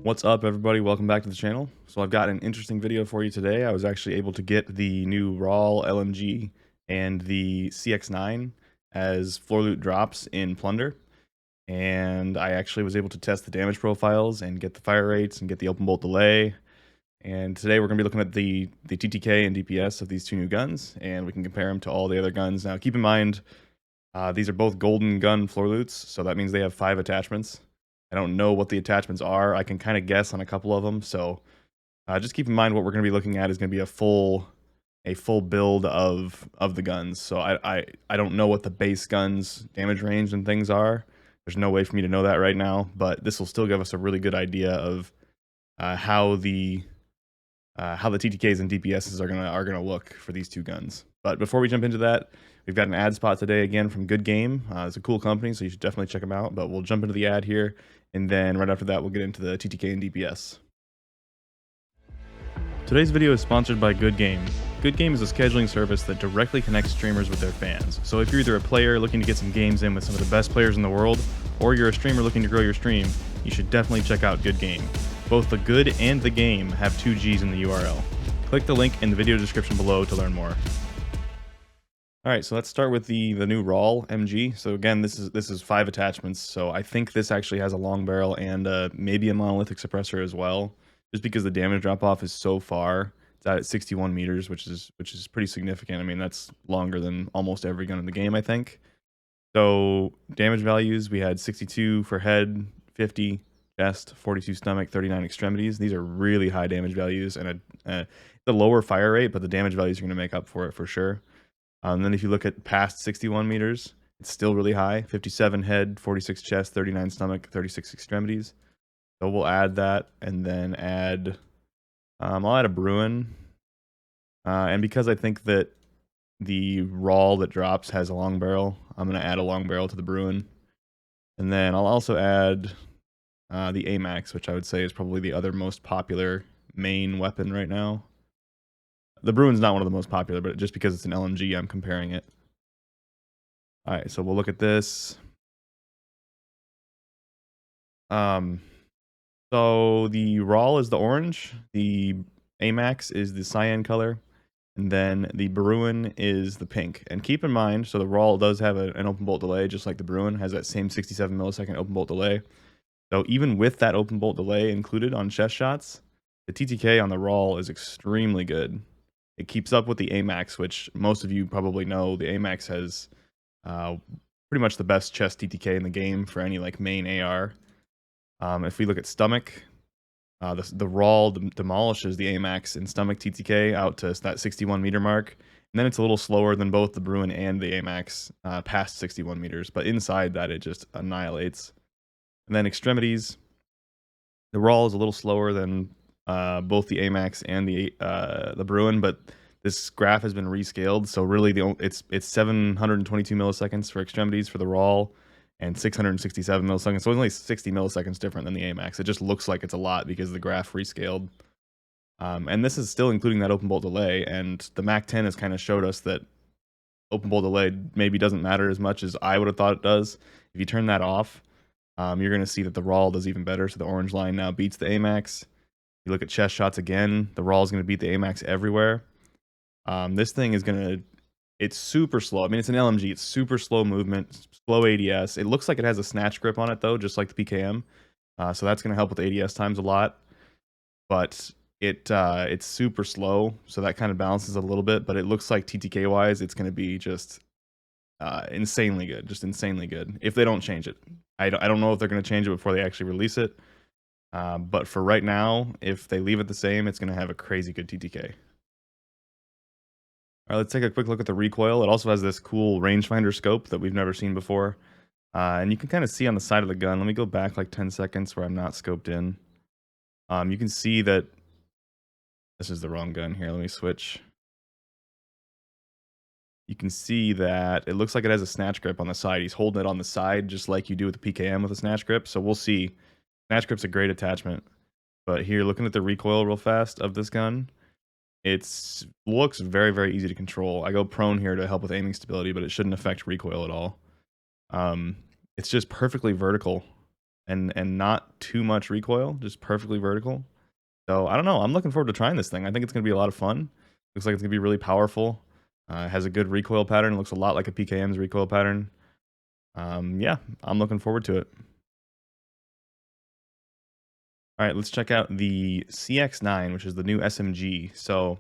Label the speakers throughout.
Speaker 1: What's up, everybody? Welcome back to the channel. So I've got an interesting video for you today. I was actually able to get the new RAAL LMG and the CX-9 as floor loot drops in Plunder. And I actually was able to test the damage profiles and get the fire rates and get the open bolt delay. And today we're going to be looking at the TTK and DPS of these two new guns, and we can compare them to all the other guns. Now keep in mind, these are both golden gun floor loots, so that means they have 5 attachments. I don't know what the attachments are. I can kind of guess on a couple of them. So just keep in mind what we're going to be looking at is going to be a full build of the guns. So I don't know what the base guns damage range and things are. There's no way for me to know that right now, but this will still give us a really good idea of how the TTKs and DPSs are gonna look for these two guns. But before we jump into that, we've got an ad spot today again from GoodGame. It's a cool company, so you should definitely check them out. But we'll jump into the ad here, and then right after that, we'll get into the TTK and DPS. Today's video is sponsored by GoodGame. GoodGame is a scheduling service that directly connects streamers with their fans. So if you're either a player looking to get some games in with some of the best players in the world, or you're a streamer looking to grow your stream, you should definitely check out GoodGame. Both the good and the game have 2 G's in the URL. Click the link in the video description below to learn more. Alright, so let's start with the new RAAL MG. So again, this is 5 attachments, so I think this actually has a long barrel and maybe a monolithic suppressor as well, just because the damage drop-off is so far. It's at 61 meters, which is pretty significant. I mean, that's longer than almost every gun in the game, I think. So damage values, we had 62 for head, 50 chest, 42 stomach, 39 extremities. These are really high damage values, and the lower fire rate, but the damage values are going to make up for it for sure. Then if you look at past 61 meters, it's still really high. 57 head, 46 chest, 39 stomach, 36 extremities. So we'll add that, and then add, I'll add a Bruin. And because I think that the RAAL that drops has a long barrel, I'm going to add a long barrel to the Bruin. And then I'll also add the AMAX, which I would say is probably the other most popular main weapon right now. The Bruin's not one of the most popular, but just because it's an LMG, I'm comparing it. Alright, so we'll look at this. So the RAAL is the orange, the AMAX is the cyan color, and then the Bruin is the pink. And keep in mind, so the RAAL does have an open bolt delay, just like the Bruin has that same 67 millisecond open bolt delay. So even with that open bolt delay included on chest shots, the TTK on the RAAL is extremely good. It keeps up with the AMAX, which most of you probably know. The AMAX has pretty much the best chest TTK in the game for any like main AR. If we look at stomach, the RAAL demolishes the AMAX in stomach TTK out to that 61 meter mark. And then it's a little slower than both the Bruin and the AMAX past 61 meters. But inside that, it just annihilates. And then extremities, the RAAL is a little slower than both the AMAX and the Bruin, but this graph has been rescaled, so really it's 722 milliseconds for extremities for the RAAL and 667 milliseconds, so it's only 60 milliseconds different than the AMAX. It just looks like it's a lot because the graph rescaled. And this is still including that open bolt delay, and the MAC 10 has kind of showed us that open bolt delay maybe doesn't matter as much as I would have thought it does. If you turn that off, you're going to see that the RAAL does even better, so the orange line now beats the AMAX. You look at chest shots again, the RAAL is going to beat the AMAX everywhere. This thing is it's super slow. I mean, it's an LMG. It's super slow movement, slow ADS. It looks like it has a snatch grip on it, though, just like the PKM. So that's going to help with ADS times a lot. But it's super slow, so that kind of balances a little bit. But it looks like TTK-wise, it's going to be just insanely good. Just insanely good, if they don't change it. I don't know if they're going to change it before they actually release it. But for right now, if they leave it the same, it's going to have a crazy good TTK. Alright, let's take a quick look at the recoil. It also has this cool rangefinder scope that we've never seen before. And you can kind of see on the side of the gun, let me go back like 10 seconds where I'm not scoped in. You can see that this is the wrong gun here. Let me switch. You can see that it looks like it has a snatch grip on the side. He's holding it on the side just like you do with the PKM with a snatch grip. So we'll see. Snatch grip's a great attachment. But here, looking at the recoil real fast of this gun, it looks very, very easy to control. I go prone here to help with aiming stability, but it shouldn't affect recoil at all. It's just perfectly vertical. and not too much recoil, just perfectly vertical. So I don't know. I'm looking forward to trying this thing. I think it's going to be a lot of fun. Looks like it's going to be really powerful. It has a good recoil pattern. It looks a lot like a PKM's recoil pattern. Yeah, I'm looking forward to it. All right, let's check out the CX-9, which is the new SMG. So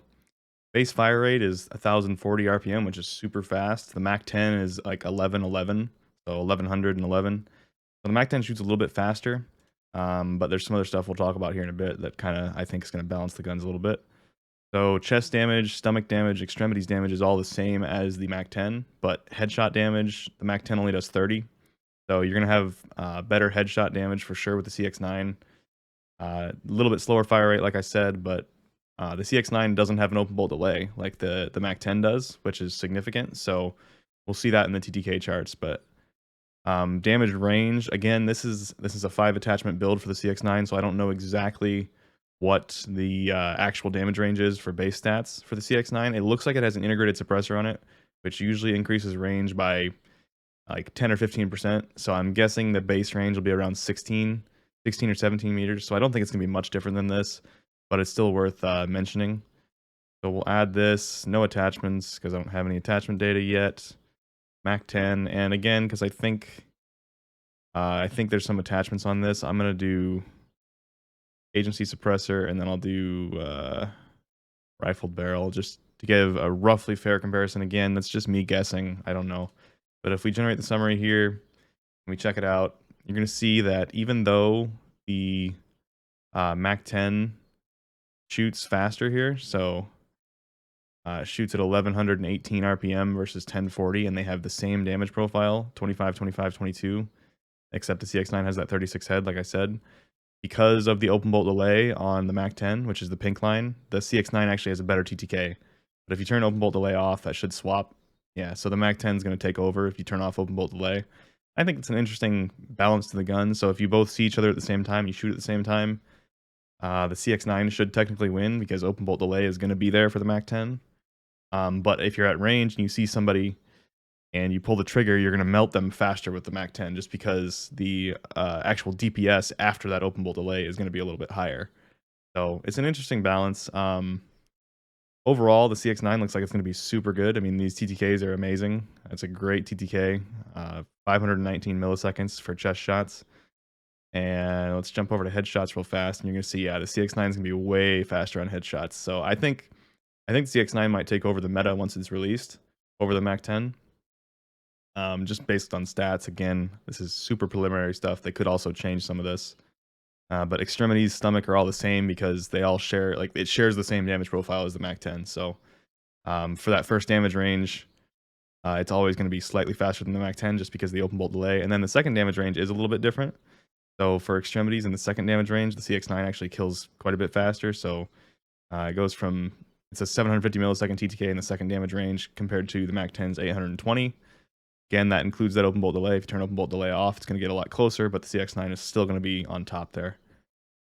Speaker 1: base fire rate is 1040 RPM, which is super fast. The Mach 10 is like 1111, so 1111. So the Mach 10 shoots a little bit faster, but there's some other stuff we'll talk about here in a bit that kind of I think is going to balance the guns a little bit. So chest damage, stomach damage, extremities damage is all the same as the Mach 10, but headshot damage, the Mach 10 only does 30. So you're going to have better headshot damage for sure with the CX-9. A little bit slower fire rate, like I said, but the CX-9 doesn't have an open bolt delay like the Mach 10 does, which is significant. So we'll see that in the TTK charts. But damage range, again, this is a 5 attachment build for the CX-9, so I don't know exactly what the actual damage range is for base stats for the CX-9. It looks like it has an integrated suppressor on it, which usually increases range by like 10 or 15%. So I'm guessing the base range will be around 16 or 17 meters. So I don't think it's going to be much different than this, but it's still worth mentioning. So we'll add this, no attachments because I don't have any attachment data yet. Mach 10, and again, because I think there's some attachments on this, I'm going to do agency suppressor, and then I'll do rifled barrel just to give a roughly fair comparison. Again, that's just me guessing. I don't know. But if we generate the summary here, and we check it out, you're going to see that even though the Mach 10 shoots faster here, so shoots at 1118 RPM versus 1040, and they have the same damage profile, 25, 25, 22, except the CX-9 has that 36 head, like I said. Because of the open bolt delay on the Mach 10, which is the pink line, the CX-9 actually has a better TTK. But if you turn open bolt delay off, that should swap. Yeah, so the Mach 10 is going to take over if you turn off open bolt delay. I think it's an interesting balance to the gun. So if you both see each other at the same time, you shoot at the same time, the CX-9 should technically win because open bolt delay is going to be there for the Mach 10. But if you're at range and you see somebody and you pull the trigger, you're going to melt them faster with the Mach 10 just because the actual DPS after that open bolt delay is going to be a little bit higher. So it's an interesting balance. Overall, the CX-9 looks like it's going to be super good. I mean, these TTKs are amazing. It's a great TTK, 519 milliseconds for chest shots. And let's jump over to headshots real fast, and you're going to see, yeah, the CX-9 is going to be way faster on headshots. So I think the CX-9 might take over the meta once it's released over the Mach 10. Just based on stats. Again, this is super preliminary stuff. They could also change some of this. But extremities, stomach are all the same because they all share, like, it shares the same damage profile as the Mach 10. So for that first damage range, it's always going to be slightly faster than the Mach 10 just because of the open bolt delay. And then the second damage range is a little bit different. So for extremities in the second damage range, the CX-9 actually kills quite a bit faster. So it goes from, it's a 750 millisecond TTK in the second damage range compared to the Mach 10's 820. Again, that includes that open bolt delay. If you turn open bolt delay off, it's going to get a lot closer, but the CX-9 is still going to be on top there.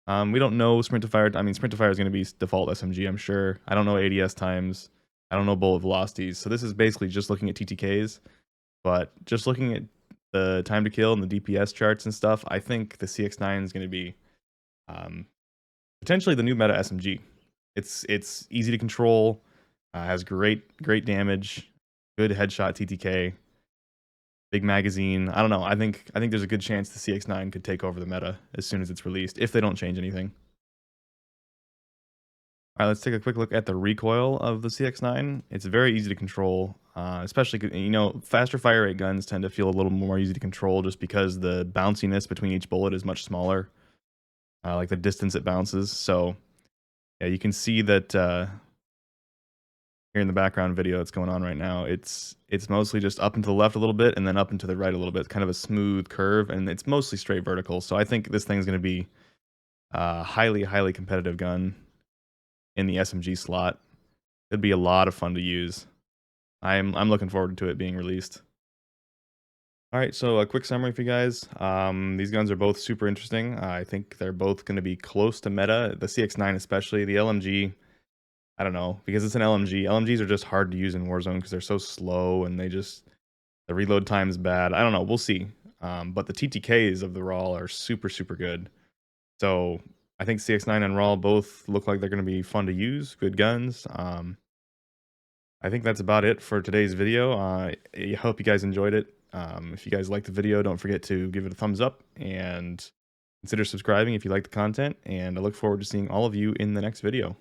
Speaker 1: We don't know sprint to fire. I mean, sprint to fire is going to be default SMG, I'm sure. I don't know ADS times. I don't know bullet velocities. So this is basically just looking at TTKs, but just looking at the time to kill and the DPS charts and stuff, I think the CX-9 is going to be potentially the new meta SMG. It's easy to control, has great damage, good headshot TTK. Big magazine. I don't know. I think there's a good chance the CX-9 could take over the meta as soon as it's released, if they don't change anything. All right, let's take a quick look at the recoil of the CX-9. It's very easy to control, especially, you know, faster fire rate guns tend to feel a little more easy to control just because the bounciness between each bullet is much smaller, like the distance it bounces. So, yeah, you can see that here in the background video that's going on right now, it's mostly just up and to the left a little bit and then up and to the right a little bit. It's kind of a smooth curve, and it's mostly straight vertical. So I think this thing's going to be a highly competitive gun in the SMG slot. It'd be a lot of fun to use. I'm looking forward to it being released. All right, so a quick summary for you guys. These guns are both super interesting. I think they're both going to be close to meta. The CX-9 especially. The LMG, I don't know, because it's an LMG. LMGs are just hard to use in Warzone because they're so slow and the reload time is bad. I don't know. We'll see. but the TTKs of the RAAL are super, super good. So I think CX-9 and RAAL both look like they're going to be fun to use, good guns. I think that's about it for today's video. I hope you guys enjoyed it. If you guys liked the video, don't forget to give it a thumbs up and consider subscribing if you like the content. And I look forward to seeing all of you in the next video.